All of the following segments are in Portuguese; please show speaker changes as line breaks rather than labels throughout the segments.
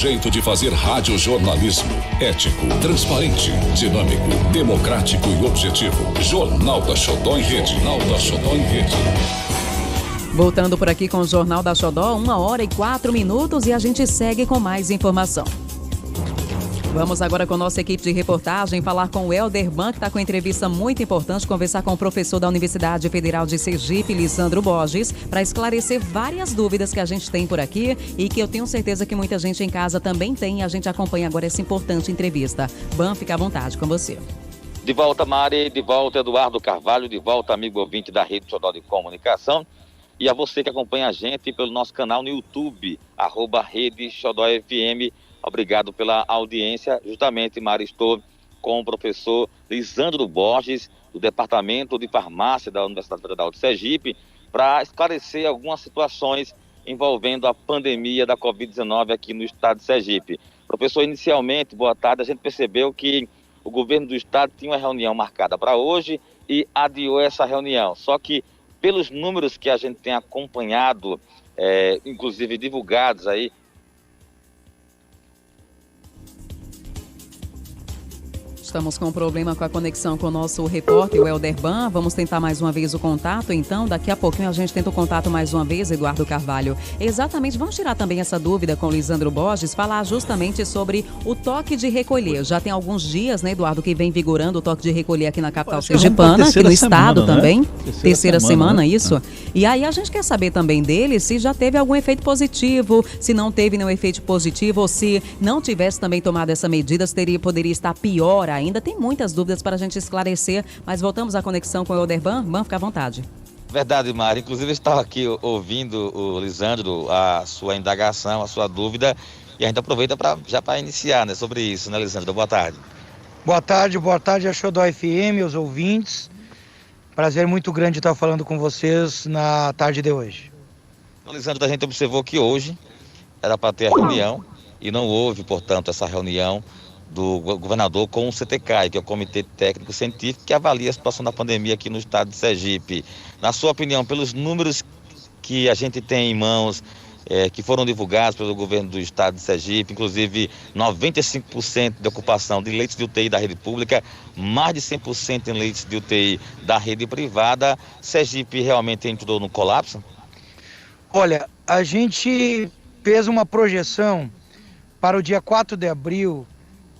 Jeito de fazer radiojornalismo. Ético, transparente, dinâmico, democrático e objetivo. Jornal da Xodó em Rede. Jornal da Xodó em Rede.
Voltando por aqui com o Jornal da Xodó, 1h04 e a gente segue com mais informação. Vamos agora com a nossa equipe de reportagem falar com o Helder Ban, que está com uma entrevista muito importante, conversar com o professor da Universidade Federal de Sergipe, Lisandro Borges, para esclarecer várias dúvidas que a gente tem por aqui e que eu tenho certeza que muita gente em casa também tem, e a gente acompanha agora essa importante entrevista. Ban, fica à vontade, com você.
De volta, Mari, de volta, Eduardo Carvalho, de volta, amigo ouvinte da Rede Xodó de Comunicação, e a você que acompanha a gente pelo nosso canal no YouTube, @Rede Xodó FM. Obrigado pela audiência. Justamente, Mari, estou com o professor Lisandro Borges, do Departamento de Farmácia da Universidade Federal de Sergipe, para esclarecer algumas situações envolvendo a pandemia da Covid-19 aqui no estado de Sergipe. Professor, inicialmente, boa tarde, a gente percebeu que o governo do estado tinha uma reunião marcada para hoje e adiou essa reunião. Só que, pelos números que a gente tem acompanhado, inclusive divulgados aí,
estamos com um problema com a conexão com o nosso repórter, o Helder Ban. Vamos tentar mais uma vez o contato, então. Daqui a pouquinho a gente tenta o contato mais uma vez, Eduardo Carvalho. Exatamente, vamos tirar também essa dúvida com o Lisandro Borges, falar justamente sobre o toque de recolher. Já tem alguns dias, né, Eduardo, que vem vigorando o toque de recolher aqui na capital sergipana, aqui no estado também. Terceira semana, isso. É. E aí a gente quer saber também dele se já teve algum efeito positivo, se não teve nenhum efeito positivo, ou se não tivesse também tomado essa medida, poderia estar pior ainda. Tem muitas dúvidas para a gente esclarecer, mas voltamos à conexão com o Helder Ban. Ban, fica à vontade.
Verdade, Mari. Inclusive, eu estava aqui ouvindo o Lisandro, a sua indagação, a sua dúvida, e a gente aproveita para iniciar, né, sobre isso, né, Lisandro? Boa tarde.
Boa tarde a Xodó FM, os ouvintes. Prazer muito grande estar falando com vocês na tarde de hoje.
Então, Lisandro, a gente observou que hoje era para ter a reunião e não houve, portanto, essa reunião do governador com o CTCAI, que é o Comitê Técnico Científico, que avalia a situação da pandemia aqui no estado de Sergipe. Na sua opinião, pelos números que a gente tem em mãos, que foram divulgados pelo governo do estado de Sergipe, inclusive 95% de ocupação de leitos de UTI da rede pública, mais de 100% em leitos de UTI da rede privada, Sergipe realmente entrou no colapso?
Olha, a gente fez uma projeção para o dia 4 de abril,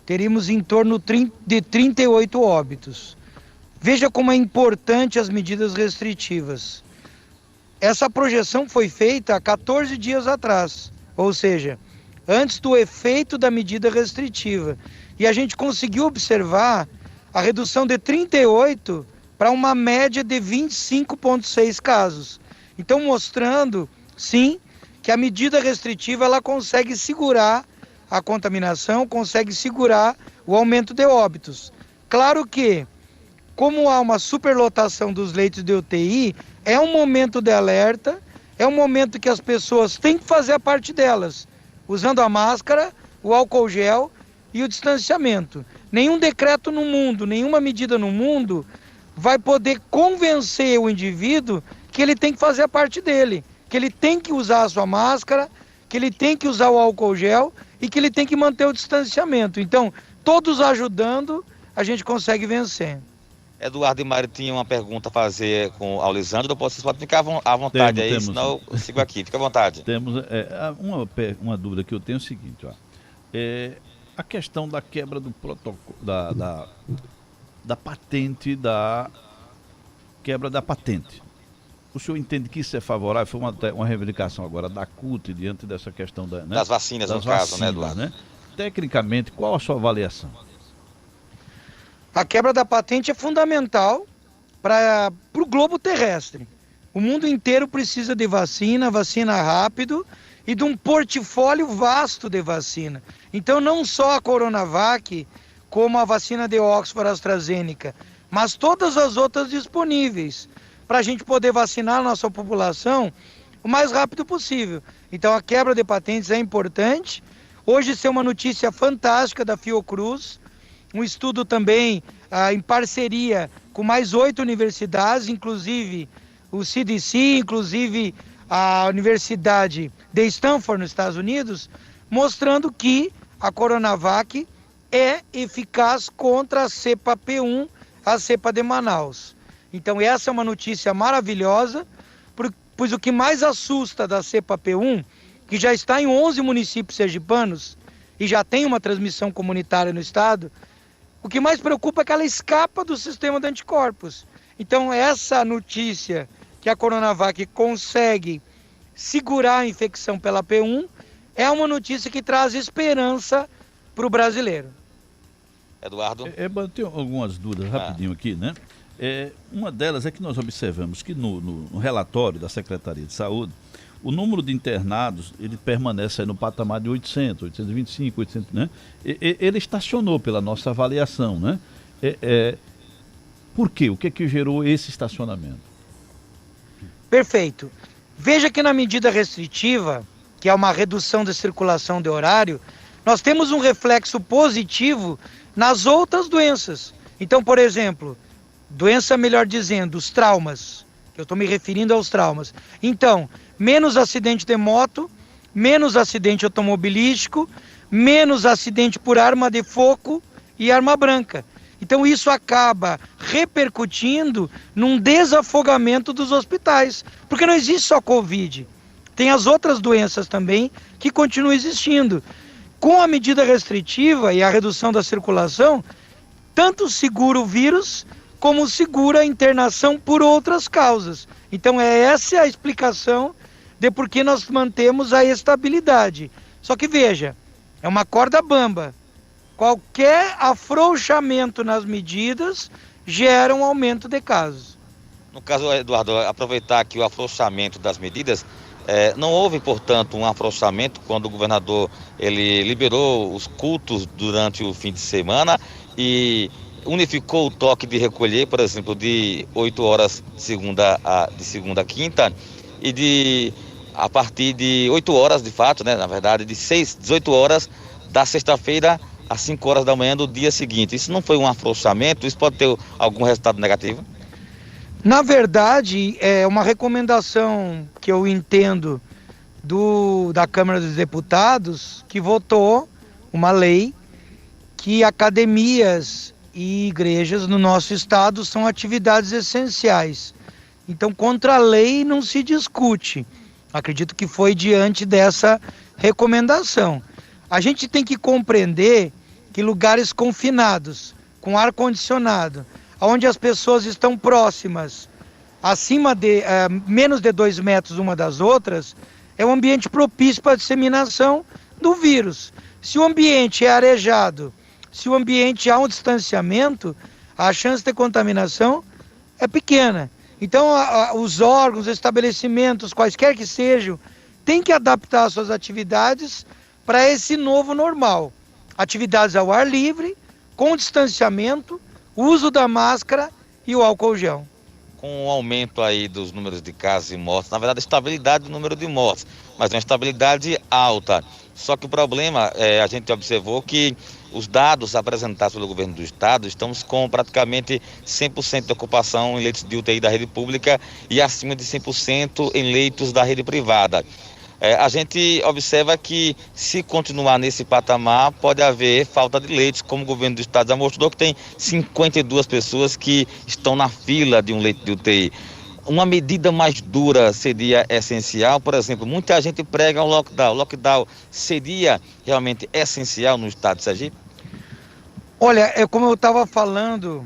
teríamos em torno de 38 óbitos. Veja como é importante as medidas restritivas. Essa projeção foi feita há 14 dias atrás, ou seja, antes do efeito da medida restritiva. E a gente conseguiu observar a redução de 38 para uma média de 25,6 casos. Então, mostrando, sim, que a medida restritiva ela consegue segurar a contaminação, consegue segurar o aumento de óbitos. Claro que, como há uma superlotação dos leitos de UTI, é um momento de alerta, é um momento que as pessoas têm que fazer a parte delas, usando a máscara, o álcool gel e o distanciamento. Nenhum decreto no mundo, nenhuma medida no mundo vai poder convencer o indivíduo que ele tem que fazer a parte dele, que ele tem que usar a sua máscara, que ele tem que usar o álcool gel e que ele tem que manter o distanciamento. Então, todos ajudando, a gente consegue vencer.
Eduardo e Mário tinham uma pergunta a fazer ao Lisandro, vocês podem ficar à vontade aí, senão eu sigo aqui, fica à vontade.
Temos uma dúvida que eu tenho é o seguinte, a questão da quebra do protocolo, da patente, da quebra da patente. O senhor entende que isso é favorável? Foi uma reivindicação agora da CUT diante dessa questão
das vacinas, no caso, né, Eduardo?
Né? Tecnicamente, qual a sua avaliação?
A quebra da patente é fundamental para o globo terrestre. O mundo inteiro precisa de vacina rápido e de um portfólio vasto de vacina. Então, não só a Coronavac, como a vacina de Oxford AstraZeneca, mas todas as outras disponíveis, para a gente poder vacinar a nossa população o mais rápido possível. Então a quebra de patentes é importante. Hoje isso é uma notícia fantástica da Fiocruz, um estudo também em parceria com mais 8 universidades, inclusive o CDC, inclusive a Universidade de Stanford nos Estados Unidos, mostrando que a Coronavac é eficaz contra a cepa P1, a cepa de Manaus. Então essa é uma notícia maravilhosa, pois o que mais assusta da cepa P1, que já está em 11 municípios sergipanos e já tem uma transmissão comunitária no estado, o que mais preocupa é que ela escapa do sistema de anticorpos. Então essa notícia que a Coronavac consegue segurar a infecção pela P1 é uma notícia que traz esperança para o brasileiro.
Eduardo?
Eu tenho algumas dúvidas rapidinho aqui, né? Uma delas é que nós observamos que no relatório da Secretaria de Saúde, o número de internados, ele permanece aí no patamar de 800, 825, 800, né? Ele estacionou pela nossa avaliação, né? Por quê? O que é que gerou esse estacionamento?
Perfeito. Veja que na medida restritiva, que é uma redução da circulação de horário, nós temos um reflexo positivo nas outras doenças. Então, por exemplo, doença, melhor dizendo, os traumas, que eu estou me referindo aos traumas. Então, menos acidente de moto, menos acidente automobilístico, menos acidente por arma de fogo e arma branca. Então isso acaba repercutindo num desafogamento dos hospitais, porque não existe só Covid, tem as outras doenças também que continuam existindo. Com a medida restritiva e a redução da circulação, tanto segura o vírus, como segura a internação por outras causas. Então essa a explicação de por que nós mantemos a estabilidade. Só que veja, é uma corda bamba. Qualquer afrouxamento nas medidas gera um aumento de casos.
No caso, Eduardo, aproveitar aqui o afrouxamento das medidas, não houve, portanto, um afrouxamento quando o governador ele liberou os cultos durante o fim de semana e unificou o toque de recolher, por exemplo, de 8 horas de segunda a quinta e a partir de 8 horas, de fato, né, na verdade, de 18 horas da sexta-feira às 5 horas da manhã do dia seguinte. Isso não foi um afrouxamento? Isso pode ter algum resultado negativo?
Na verdade, é uma recomendação que eu entendo da Câmara dos Deputados, que votou uma lei que academias e igrejas no nosso estado são atividades essenciais. Então, contra a lei não se discute. Acredito que foi diante dessa recomendação. A gente tem que compreender que lugares confinados, com ar-condicionado, onde as pessoas estão próximas, acima de menos de 2 metros uma das outras, é um ambiente propício para a disseminação do vírus. Se o ambiente é arejado, se o ambiente há um distanciamento, a chance de contaminação é pequena. Então, os órgãos, estabelecimentos, quaisquer que sejam, têm que adaptar suas atividades para esse novo normal. Atividades ao ar livre, com distanciamento, uso da máscara e o álcool gel.
Com o aumento aí dos números de casos e mortes, na verdade, a estabilidade do número de mortes, mas uma estabilidade alta. Só que o problema, a gente observou que os dados apresentados pelo governo do estado, estamos com praticamente 100% de ocupação em leitos de UTI da rede pública e acima de 100% em leitos da rede privada. A gente observa que, se continuar nesse patamar, pode haver falta de leitos, como o governo do estado já mostrou que tem 52 pessoas que estão na fila de um leito de UTI. Uma medida mais dura seria essencial, por exemplo, muita gente prega um lockdown. O lockdown seria realmente essencial no estado de Sergipe?
Olha, como eu estava falando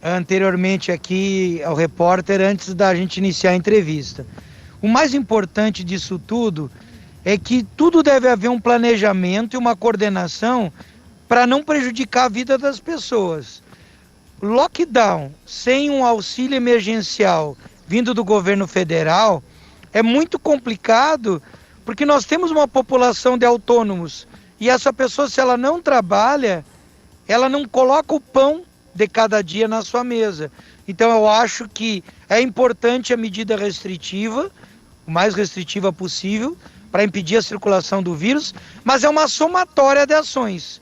anteriormente aqui ao repórter, antes da gente iniciar a entrevista, o mais importante disso tudo é que tudo deve haver um planejamento e uma coordenação para não prejudicar a vida das pessoas. Lockdown sem um auxílio emergencial vindo do governo federal é muito complicado, porque nós temos uma população de autônomos e essa pessoa, se ela não trabalha, ela não coloca o pão de cada dia na sua mesa. Então eu acho que é importante a medida restritiva, o mais restritiva possível, para impedir a circulação do vírus, mas é uma somatória de ações.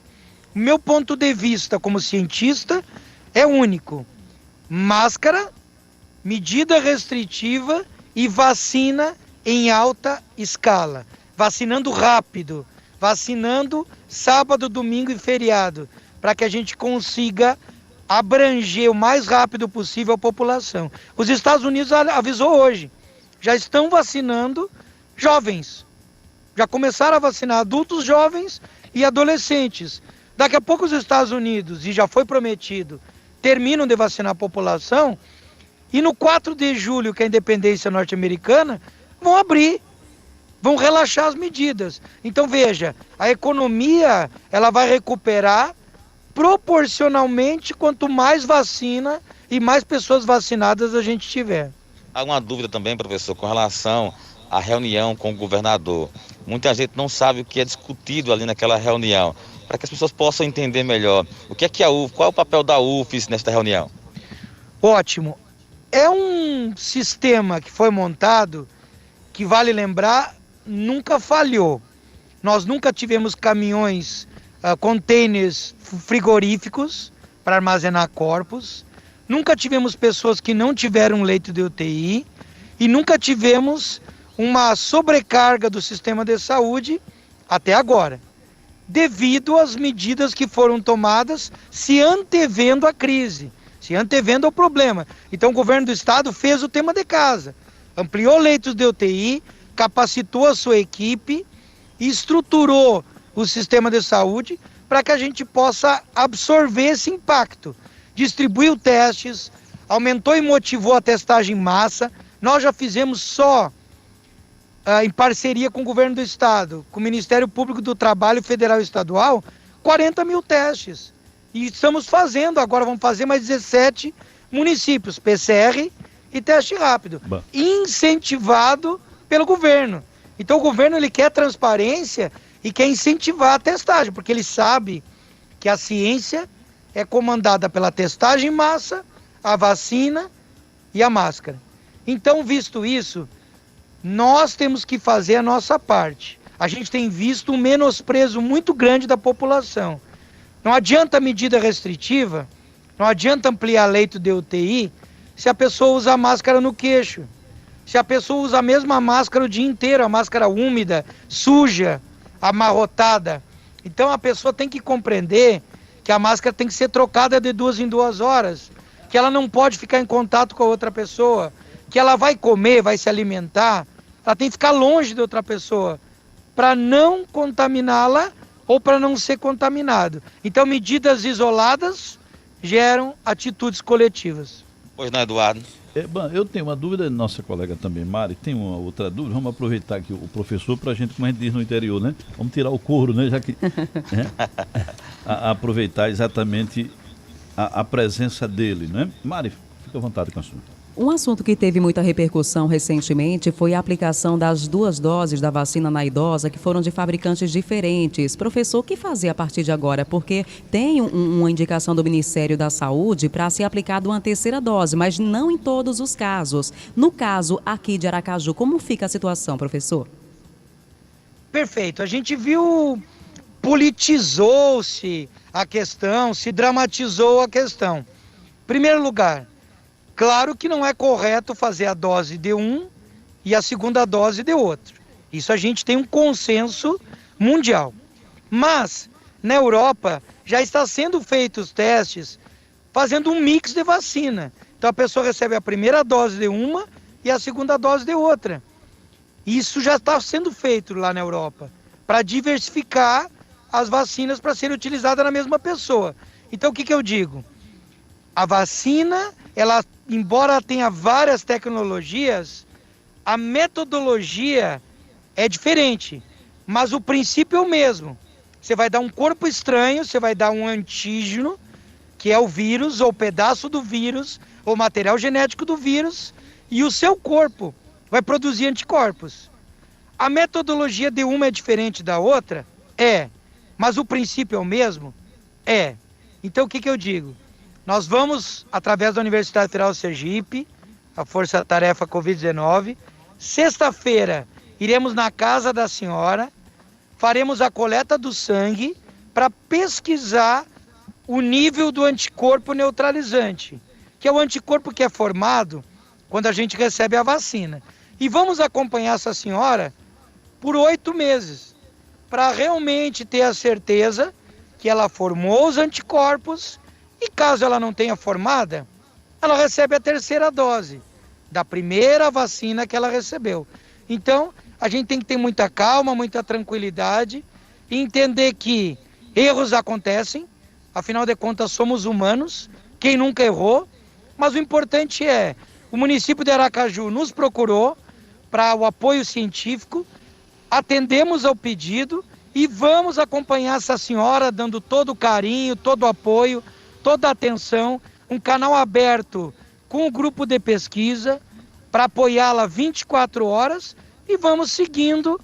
O meu ponto de vista como cientista é único: máscara, medida restritiva e vacina em alta escala. Vacinando rápido, vacinando sábado, domingo e feriado, para que a gente consiga abranger o mais rápido possível a população. Os Estados Unidos avisou hoje, já estão vacinando jovens, já começaram a vacinar adultos, jovens e adolescentes. Daqui a pouco os Estados Unidos, e já foi prometido, terminam de vacinar a população, e no 4 de julho, que é a independência norte-americana, vão abrir, vão relaxar as medidas. Então veja, a economia ela vai recuperar proporcionalmente quanto mais vacina e mais pessoas vacinadas a gente tiver.
Há uma dúvida também, professor, com relação à reunião com o governador. Muita gente não sabe o que é discutido ali naquela reunião. Para que as pessoas possam entender melhor, o que é a UF, qual é o papel da UFES nesta reunião?
Ótimo. É um sistema que foi montado, que vale lembrar, nunca falhou. Nós nunca tivemos caminhões, containers frigoríficos para armazenar corpos, nunca tivemos pessoas que não tiveram leito de UTI e nunca tivemos uma sobrecarga do sistema de saúde até agora, devido às medidas que foram tomadas se antevendo à crise, se antevendo ao problema. Então o governo do estado fez o tema de casa, ampliou leitos de UTI, capacitou a sua equipe e estruturou o sistema de saúde para que a gente possa absorver esse impacto. Distribuiu testes, aumentou e motivou a testagem em massa. Nós já fizemos só, em parceria com o governo do estado, com o Ministério Público do Trabalho Federal e Estadual, 40 mil testes. E estamos fazendo, agora vamos fazer mais 17 municípios, PCR e teste rápido, incentivado pelo governo. Então o governo ele quer transparência e quer incentivar a testagem, porque ele sabe que a ciência é comandada pela testagem em massa, a vacina e a máscara. Então, visto isso, nós temos que fazer a nossa parte. A gente tem visto um menosprezo muito grande da população. Não adianta medida restritiva, não adianta ampliar leito de UTI se a pessoa usa a máscara no queixo, se a pessoa usa a mesma máscara o dia inteiro, a máscara úmida, suja, amarrotada. Então a pessoa tem que compreender que a máscara tem que ser trocada de 2 em 2 horas, que ela não pode ficar em contato com a outra pessoa, que ela vai comer, vai se alimentar, ela tem que ficar longe de outra pessoa para não contaminá-la ou para não ser contaminado. Então medidas isoladas geram atitudes coletivas.
Pois não, Eduardo?
Eu tenho uma dúvida, nossa colega também, Mari, tem uma outra dúvida. Vamos aproveitar aqui o professor para a gente, como a gente diz no interior, né? Vamos tirar o couro, né? Já que aproveitar exatamente a presença dele, né? Mari, fica à vontade com o assunto.
Um assunto que teve muita repercussão recentemente foi a aplicação das 2 doses da vacina na idosa que foram de fabricantes diferentes. Professor, o que fazer a partir de agora? Porque tem uma indicação do Ministério da Saúde para ser aplicada uma 3ª dose, mas não em todos os casos. No caso aqui de Aracaju, como fica a situação, professor?
Perfeito. A gente viu, politizou-se a questão, se dramatizou a questão. Em primeiro lugar, claro que não é correto fazer a dose de um e a segunda dose de outro. Isso a gente tem um consenso mundial. Mas, na Europa, já está sendo feitos testes fazendo um mix de vacina. Então a pessoa recebe a primeira dose de uma e a segunda dose de outra. Isso já está sendo feito lá na Europa, para diversificar as vacinas para serem utilizadas na mesma pessoa. Então o que eu digo? A vacina, ela, embora tenha várias tecnologias, a metodologia é diferente, mas o princípio é o mesmo. Você vai dar um corpo estranho, você vai dar um antígeno, que é o vírus, ou pedaço do vírus, ou material genético do vírus, e o seu corpo vai produzir anticorpos. A metodologia de uma é diferente da outra? É. Mas o princípio é o mesmo? É. Então o que eu digo? Nós vamos, através da Universidade Federal do Sergipe, a Força Tarefa Covid-19, sexta-feira iremos na casa da senhora, faremos a coleta do sangue para pesquisar o nível do anticorpo neutralizante, que é o anticorpo que é formado quando a gente recebe a vacina. E vamos acompanhar essa senhora por 8 meses. para realmente ter a certeza que ela formou os anticorpos e caso ela não tenha formada, ela recebe a terceira dose da primeira vacina que ela recebeu. Então, a gente tem que ter muita calma, muita tranquilidade e entender que erros acontecem, afinal de contas somos humanos, quem nunca errou, mas o importante é, o município de Aracaju nos procurou para o apoio científico, atendemos ao pedido e vamos acompanhar essa senhora dando todo o carinho, todo o apoio, toda a atenção, um canal aberto com o grupo de pesquisa para apoiá-la 24 horas e vamos seguindo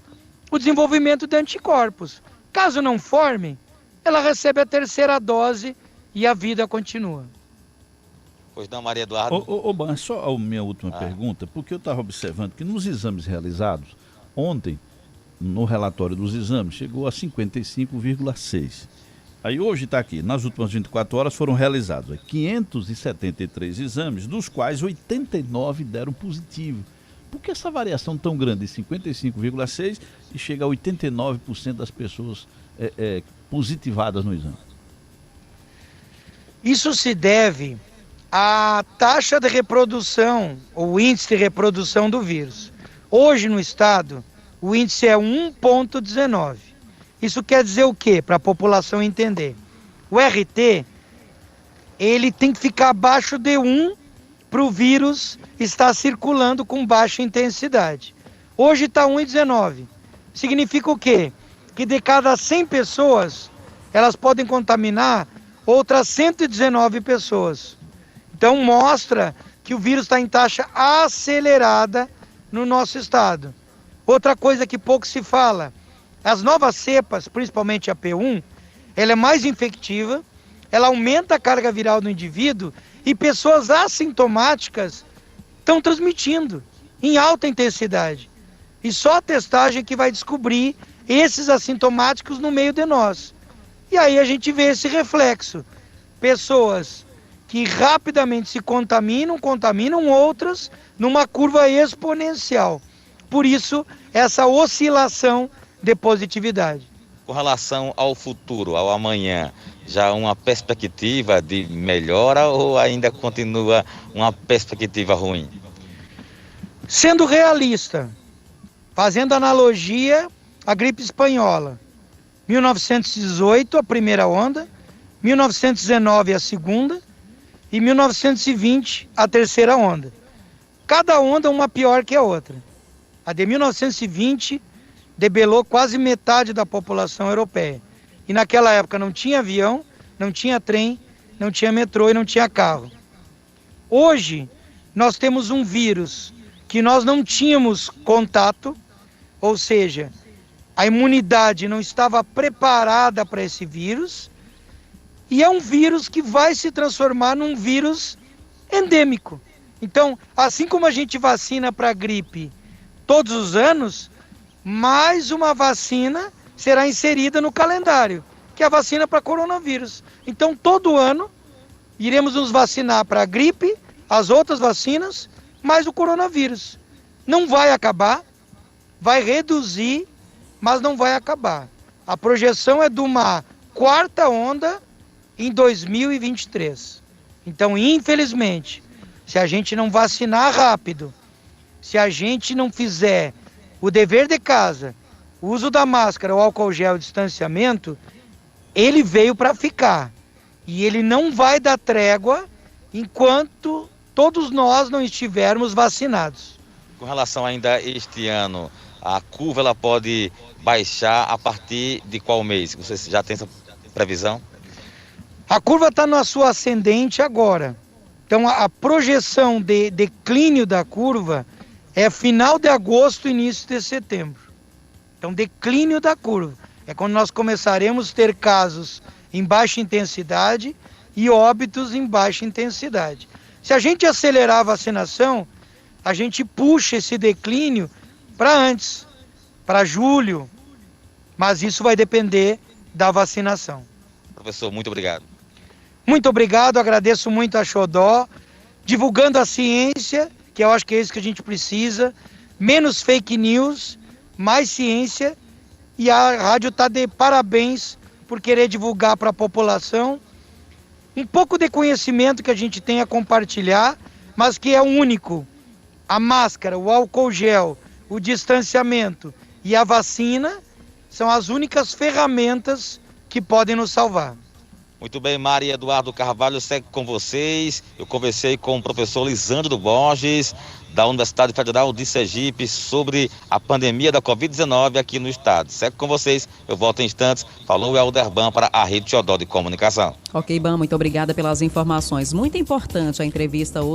o desenvolvimento de anticorpos. Caso não forme, ela recebe a terceira dose e a vida continua.
Pois não, Maria Eduarda?
Ban, só a minha última pergunta, porque eu estava observando que nos exames realizados, ontem, no relatório dos exames, chegou a 55,6. Aí hoje está aqui, nas últimas 24 horas foram realizados 573 exames, dos quais 89 deram positivo. Por que essa variação tão grande de 55,6 e chega a 89% das pessoas positivadas no exame?
Isso se deve à taxa de reprodução, ou índice de reprodução do vírus. Hoje no estado, o índice é 1,19. Isso quer dizer o quê? Para a população entender. O RT, ele tem que ficar abaixo de 1 para o vírus estar circulando com baixa intensidade. Hoje está 1,19. Significa o quê? Que de cada 100 pessoas, elas podem contaminar outras 119 pessoas. Então mostra que o vírus está em taxa acelerada no nosso estado. Outra coisa que pouco se fala, as novas cepas, principalmente a P1, ela é mais infectiva, ela aumenta a carga viral do indivíduo e pessoas assintomáticas estão transmitindo em alta intensidade. E só a testagem que vai descobrir esses assintomáticos no meio de nós. E aí a gente vê esse reflexo. Pessoas que rapidamente se contaminam outras numa curva exponencial. Por isso, essa oscilação de positividade.
Com relação ao futuro, ao amanhã, já uma perspectiva de melhora ou ainda continua uma perspectiva ruim?
Sendo realista, fazendo analogia à gripe espanhola, 1918 a primeira onda, 1919 a segunda e 1920 a terceira onda. Cada onda uma pior que a outra. A de 1920 debelou quase metade da população europeia. E naquela época não tinha avião, não tinha trem, não tinha metrô e não tinha carro. Hoje, nós temos um vírus que nós não tínhamos contato, ou seja, a imunidade não estava preparada para esse vírus, e é um vírus que vai se transformar num vírus endêmico. Então, assim como a gente vacina para a gripe todos os anos, mais uma vacina será inserida no calendário, que é a vacina para coronavírus. Então, todo ano, iremos nos vacinar para a gripe, as outras vacinas, mais o coronavírus. Não vai acabar, vai reduzir, mas não vai acabar. A projeção é de uma quarta onda em 2023. Então, infelizmente, se a gente não vacinar rápido, se a gente não fizer o dever de casa, o uso da máscara, o álcool gel, o distanciamento, ele veio para ficar. E ele não vai dar trégua enquanto todos nós não estivermos vacinados.
Com relação ainda a este ano, a curva ela pode baixar a partir de qual mês? Você já tem essa previsão?
A curva está na sua ascendente agora. Então a projeção de declínio da curva é final de agosto, início de setembro. Então declínio da curva. É quando nós começaremos a ter casos em baixa intensidade e óbitos em baixa intensidade. Se a gente acelerar a vacinação, a gente puxa esse declínio para antes, para julho. Mas isso vai depender da vacinação.
Professor, muito obrigado.
Muito obrigado, agradeço muito a Xodó, divulgando a ciência, que eu acho que é isso que a gente precisa, menos fake news, mais ciência e a rádio está de parabéns por querer divulgar para a população um pouco de conhecimento que a gente tem a compartilhar, mas que é único. A máscara, o álcool gel, o distanciamento e a vacina são as únicas ferramentas que podem nos salvar.
Muito bem, Mari Eduardo Carvalho, segue com vocês. Eu conversei com o professor Lisandro Borges, da Universidade Federal de Sergipe, sobre a pandemia da Covid-19 aqui no estado. Segue com vocês, eu volto em instantes. Falou o Helder Ban para a Rede Xodó de Comunicação.
Ok, Ban, muito obrigada pelas informações. Muito importante a entrevista hoje.